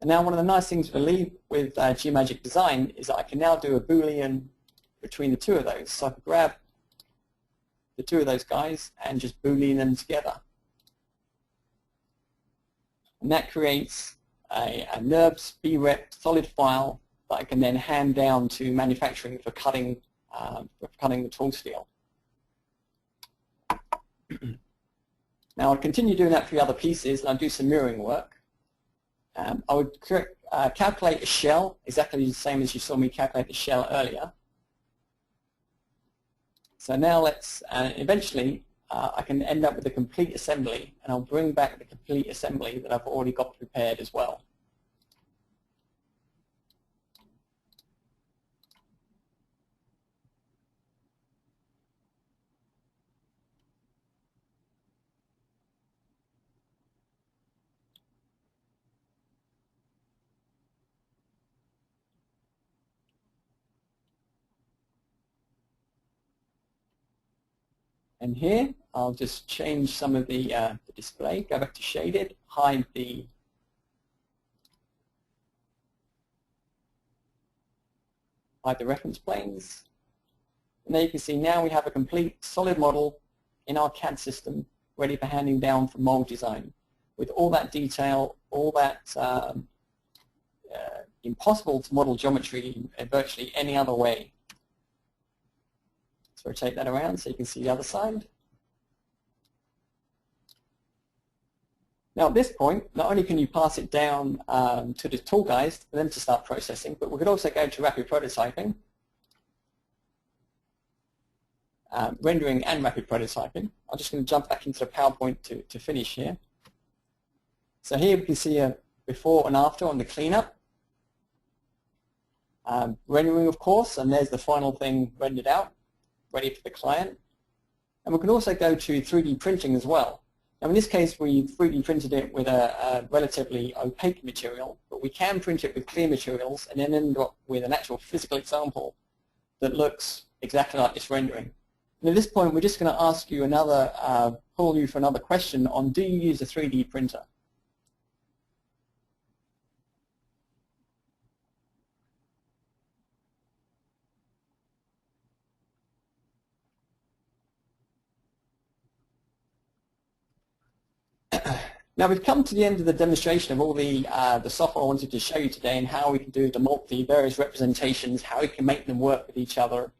And now one of the nice things with Geomagic Design is that I can now do a Boolean between the two of those. So I can grab the two of those guys and just Boolean them together. And that creates a NURBS BREP solid file that I can then hand down to manufacturing for cutting the tool steel. Now I'll continue doing that for the other pieces, and I'll do some mirroring work. I would calculate a shell exactly the same as you saw me calculate the shell earlier. So now let's, eventually I can end up with a complete assembly, and I'll bring back the complete assembly that I've already got prepared as well. And here, I'll just change some of the display, go back to shaded, hide the reference planes. And there you can see now we have a complete solid model in our CAD system ready for handing down for Multizone, with all that detail, all that impossible to model geometry in virtually any other way. Let's rotate that around so you can see the other side. Now at this point, not only can you pass it down to the tool guys for them to start processing, but we could also go to rapid prototyping, rendering and rapid prototyping. I'm just going to jump back into the PowerPoint to finish here. So here we can see a before and after on the cleanup. Rendering, of course, and there's the final thing rendered out, ready for the client. And we can also go to 3D printing as well. Now in this case we 3D printed it with a relatively opaque material, but we can print it with clear materials and then end up with an actual physical example that looks exactly like this rendering. And at this point we're just going to ask you another, pull you for another question on, do you use a 3D printer? Now we've come to the end of the demonstration of all the software I wanted to show you today and how we can do the various representations, how we can make them work with each other,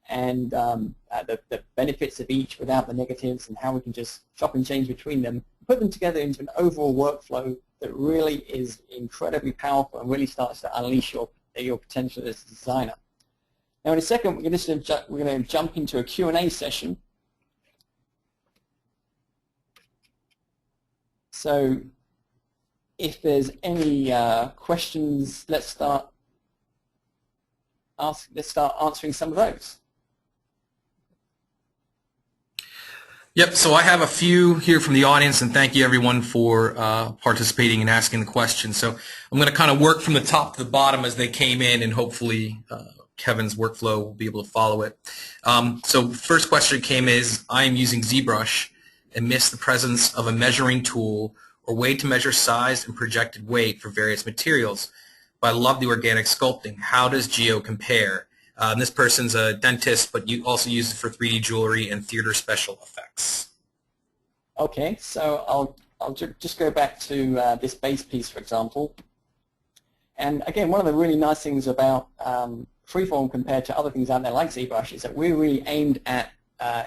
and the benefits of each without the negatives, and how we can just chop and change between them, put them together into an overall workflow that really is incredibly powerful and really starts to unleash your potential as a designer. Now in a second we're going to jump into a Q&A session. So if there's any questions, let's start answering some of those. Yep, so I have a few here from the audience, and thank you everyone for participating and asking the questions. So I'm going to kind of work from the top to the bottom as they came in, and hopefully Kevin's workflow will be able to follow it. So first question came is, I am using ZBrush and miss the presence of a measuring tool or way to measure size and projected weight for various materials, but I love the organic sculpting. How does Geo compare? This person's a dentist, but you also use it for 3D jewelry and theater special effects. Okay, so I'll just go back to this base piece, for example. And again, one of the really nice things about Freeform compared to other things out there like ZBrush is that we're really aimed at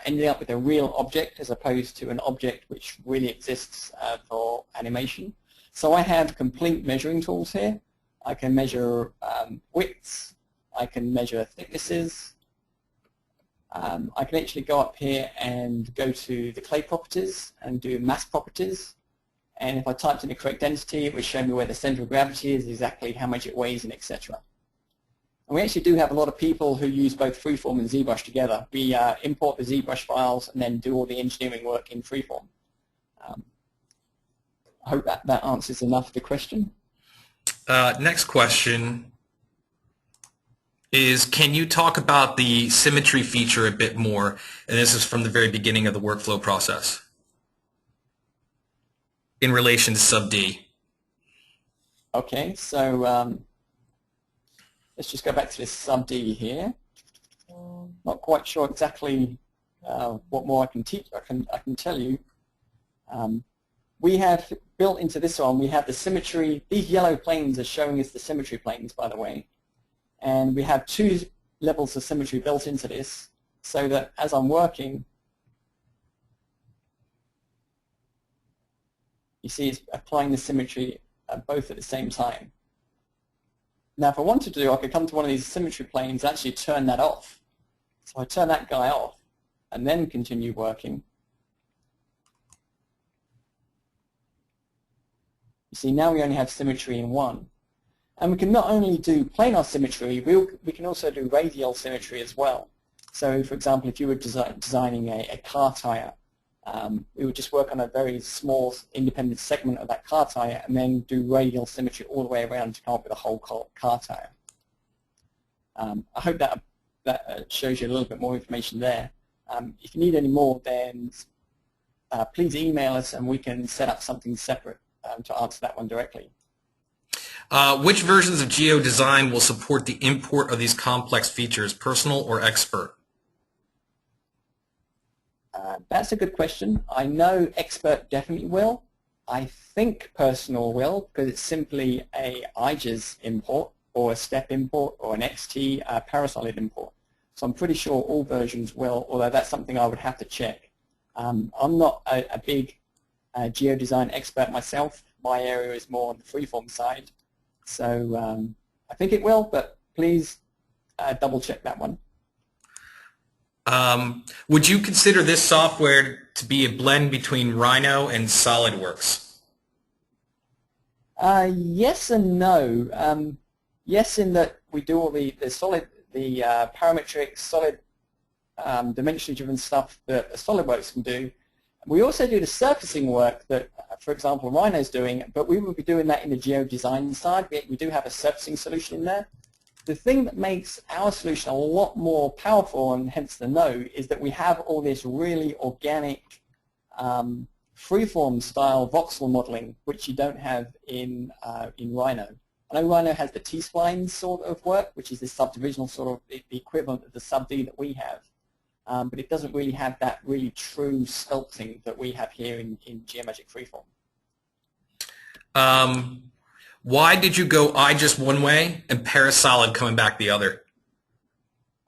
ending up with a real object as opposed to an object which really exists for animation. So I have complete measuring tools here. I can measure widths. I can measure thicknesses. I can actually go up here and go to the clay properties and do mass properties. And if I typed in the correct density, it would show me where the center of gravity is, exactly how much it weighs, and etc. And we actually do have a lot of people who use both Freeform and ZBrush together. We import the ZBrush files and then do all the engineering work in Freeform. I hope that answers enough of the question. Next question is, can you talk about the symmetry feature a bit more? And this is from the very beginning of the workflow process in relation to sub D. Okay, so let's just go back to this sub D here. Not quite sure exactly what more I can teach. I can tell you. We have built into this one, we have the symmetry. These yellow planes are showing us the symmetry planes, by the way. And we have 2 levels of symmetry built into this, so that as I'm working, you see it's applying the symmetry both at the same time. Now if I wanted to, I could come to one of these symmetry planes and actually turn that off. So I turn that guy off and then continue working. You see, now we only have symmetry in one. And we can not only do planar symmetry, we can also do radial symmetry as well. So for example, if you were designing a car tire, we would just work on a very small independent segment of that car tire and then do radial symmetry all the way around to come up with a whole car tire. I hope that shows you a little bit more information there. If you need any more, then please email us and we can set up something separate to answer that one directly. Which versions of Geo Design will support the import of these complex features, personal or expert? That's a good question. I know expert definitely will. I think personal will, because it's simply a IGES import or a step import or an XT Parasolid import. So I'm pretty sure all versions will, although that's something I would have to check. I'm not a big Geo Design expert myself. My area is more on the Freeform side. So I think it will, but please double check that one. Would you consider this software to be a blend between Rhino and SolidWorks? Yes and no. Yes, in that we do all the parametric, solid, dimensionally driven stuff that SolidWorks can do. We also do the surfacing work that, for example, Rhino's doing, but we will be doing that in the Geo Design side. We do have a surfacing solution in there. The thing that makes our solution a lot more powerful, and hence the no, is that we have all this really organic freeform style voxel modeling, which you don't have in Rhino. I know Rhino has the T-spline sort of work, which is the subdivisional sort of the equivalent of the sub-D that we have. But it doesn't really have that really true sculpting that we have here in Geomagic Freeform. Why did you go eye just one way and Parasolid coming back the other?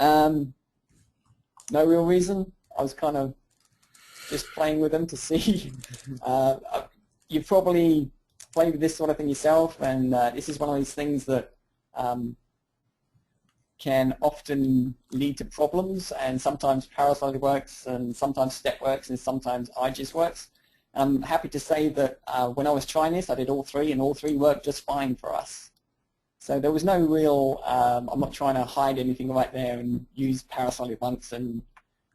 No real reason. I was kind of just playing with them to see. You probably play with this sort of thing yourself, and this is one of these things that can often lead to problems, and sometimes Parasolid works, and sometimes Step works, and sometimes IGIS works. I'm happy to say that when I was trying this, I did all three, and all three worked just fine for us. So there was no real, I'm not trying to hide anything right there and use Parasolid once and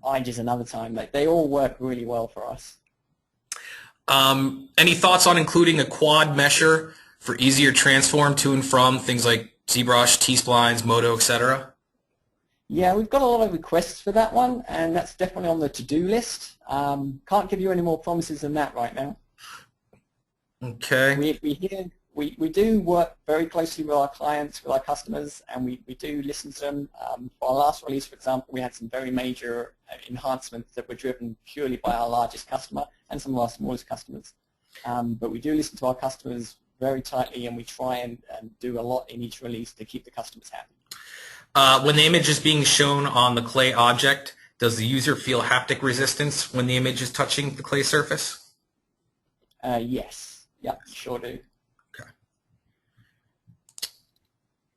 IGIS another time. They all work really well for us. Any thoughts on including a quad mesher for easier transform to and from things like ZBrush, T-splines, Modo, etc.? Yeah, we've got a lot of requests for that one, and that's definitely on the to-do list. Can't give you any more promises than that right now. Okay. We do work very closely with our clients, with our customers, and we do listen to them. For our last release, for example, we had some very major enhancements that were driven purely by our largest customer and some of our smallest customers. But we do listen to our customers very tightly, and we try and do a lot in each release to keep the customers happy. When the image is being shown on the clay object, does the user feel haptic resistance when the image is touching the clay surface? Yes. Yeah, sure do. Okay.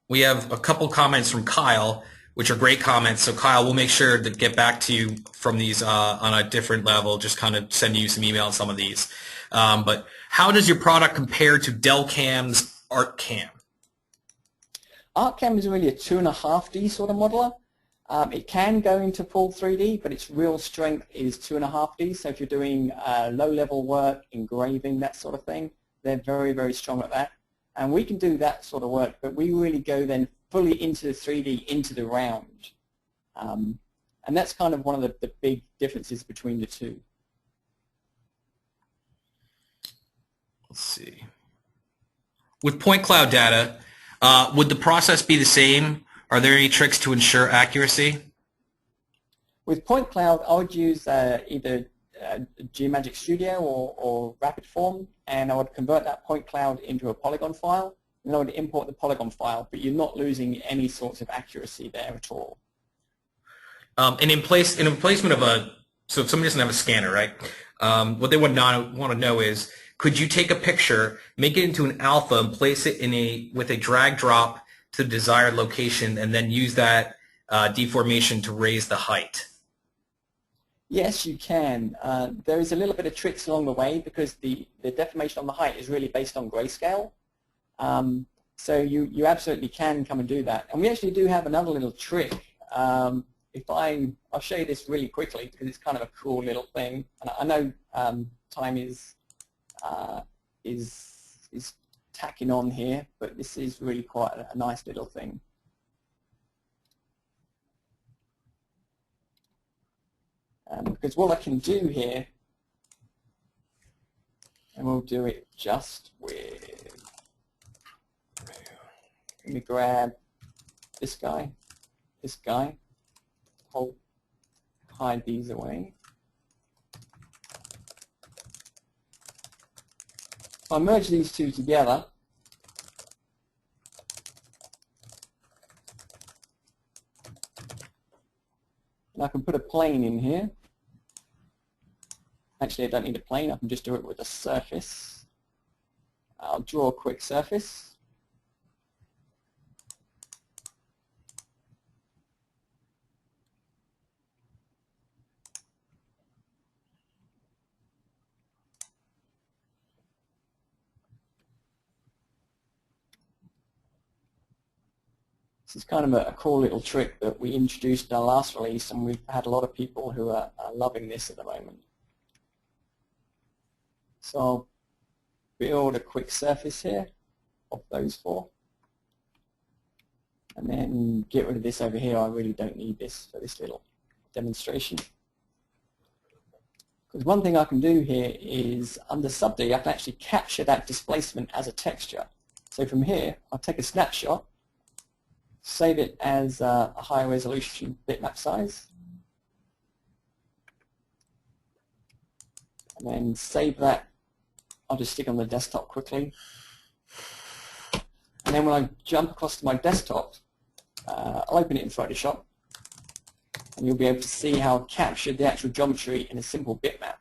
We have a couple comments from Kyle, which are great comments. So Kyle, we'll make sure to get back to you from these on a different level, just kind of send you some email on some of these. But how does your product compare to Delcam's ArtCam? ArtCam is really a 2.5D sort of modeler. It can go into full 3D, but its real strength is 2.5D. So if you're doing low-level work, engraving, that sort of thing, they're very, very strong at that. And we can do that sort of work, but we really go then fully into the 3D, into the round. And that's kind of one of the big differences between the two. Let's see. With point cloud data, would the process be the same? Are there any tricks to ensure accuracy? With point cloud, I would use either Geomagic Studio or Rapidform, and I would convert that point cloud into a polygon file, and I would import the polygon file, but you're not losing any sorts of accuracy there at all. And in placement of so if somebody doesn't have a scanner, right? What they want to know is, could you take a picture, make it into an alpha, and place it with a drag drop to the desired location, and then use that deformation to raise the height? Yes, you can. There is a little bit of tricks along the way because the deformation on the height is really based on grayscale. So you absolutely can come and do that. And we actually do have another little trick. I'll show you this really quickly because it's kind of a cool little thing. And I know time is tacking on here, but this is really quite a nice little thing. Because what I can do here, and we'll do it just with, let me grab this guy, hide these away. If I merge these two together, and I can put a plane in here. Actually, I don't need a plane. I can just do it with a surface. I'll draw a quick surface. This is kind of a cool little trick that we introduced in our last release, and we've had a lot of people who are loving this at the moment. So I'll build a quick surface here of those four, and then get rid of this over here. I really don't need this for this little demonstration. Because one thing I can do here is under Subd, I can actually capture that displacement as a texture. So from here, I'll take a snapshot, save it as a high resolution bitmap size, and then save that. I'll just stick on the desktop quickly. then when I jump across to my desktop, I'll open it in Photoshop, and you'll be able to see how I've captured the actual geometry in a simple bitmap.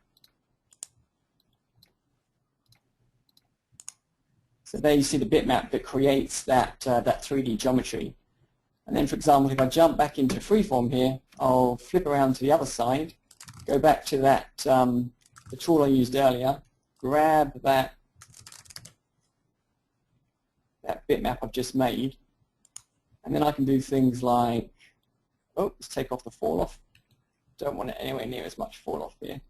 So there you see the bitmap that creates that 3D geometry. And then, for example, if I jump back into Freeform here, I'll flip around to the other side, go back to that the tool I used earlier, grab that bitmap I've just made, and then I can do things like, oh, let's take off the fall off. Don't want it anywhere near as much fall off here.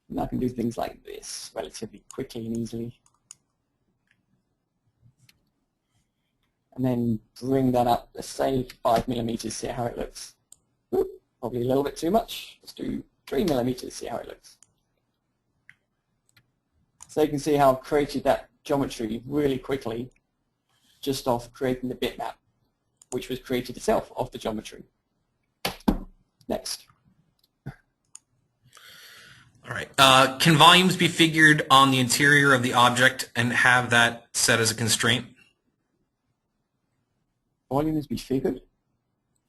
And I can do things like this relatively quickly and easily. And then bring that up, let's say 5 millimeters, see how it looks. Ooh, probably a little bit too much. Let's do 3 millimeters, see how it looks. So you can see how I've created that geometry really quickly just off creating the bitmap, which was created itself off the geometry. Next. All right. Can volumes be figured on the interior of the object and have that set as a constraint? Volumes be figured?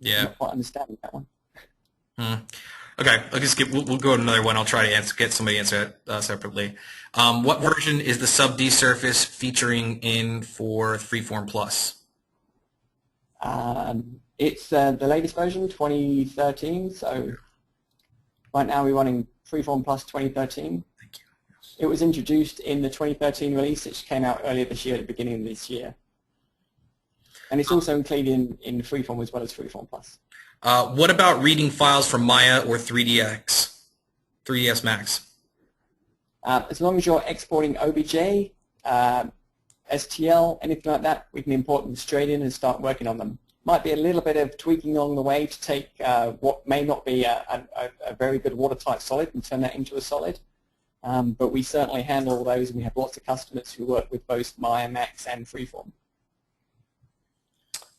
Yeah. I'm not quite understanding that one. Okay, I'll just we'll go to another one. I'll try to get somebody to answer it separately. What version is the Subdivisional featuring in for Freeform Plus? It's the latest version, 2013. So right now we're running Freeform Plus 2013. Thank you. Yes. It was introduced in the 2013 release, which came out earlier this year, at the beginning of this year. And it's also included in Freeform as well as Freeform Plus. What about reading files from Maya or 3ds Max? As long as you're exporting OBJ, STL, anything like that, we can import them straight in and start working on them. Might be a little bit of tweaking along the way to take what may not be a very good watertight solid and turn that into a solid. But we certainly handle all those, and we have lots of customers who work with both Maya, Max, and Freeform.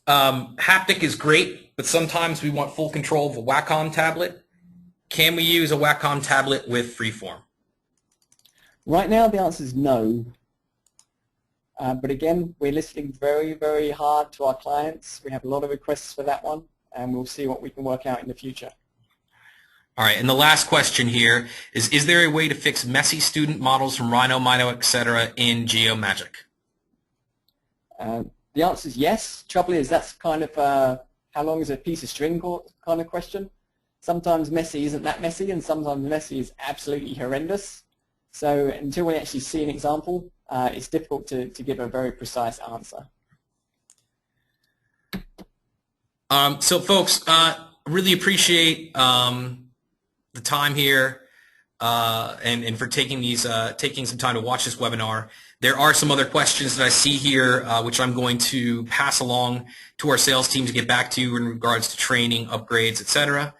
Haptic is great, but sometimes we want full control of a Wacom tablet. Can we use a Wacom tablet with Freeform? Right now, the answer is no. But again, we're listening very, very hard to our clients. We have a lot of requests for that one, and we'll see what we can work out in the future. All right, and the last question here is there a way to fix messy student models from Rhino, etc. in Geomagic? The answer is yes. Trouble is, that's kind of how long is a piece of string kind of question. Sometimes messy isn't that messy, and sometimes messy is absolutely horrendous. So until we actually see an example, it's difficult to give a very precise answer. So folks, really appreciate the time here and for taking some time to watch this webinar. There are some other questions that I see here, which I'm going to pass along to our sales team to get back to you in regards to training, upgrades, etc.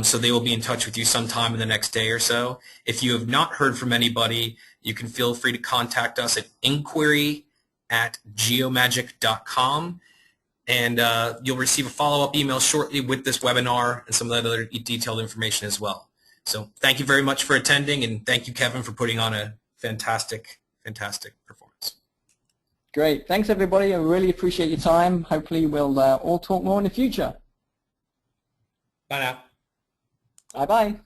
So they will be in touch with you sometime in the next day or so. If you have not heard from anybody, you can feel free to contact us at inquiry@geomagic.com, and you'll receive a follow-up email shortly with this webinar and some of that other detailed information as well. So thank you very much for attending, and thank you, Kevin, for putting on a fantastic performance. Great. Thanks, everybody. I really appreciate your time. Hopefully we'll all talk more in the future. Bye now. Bye-bye.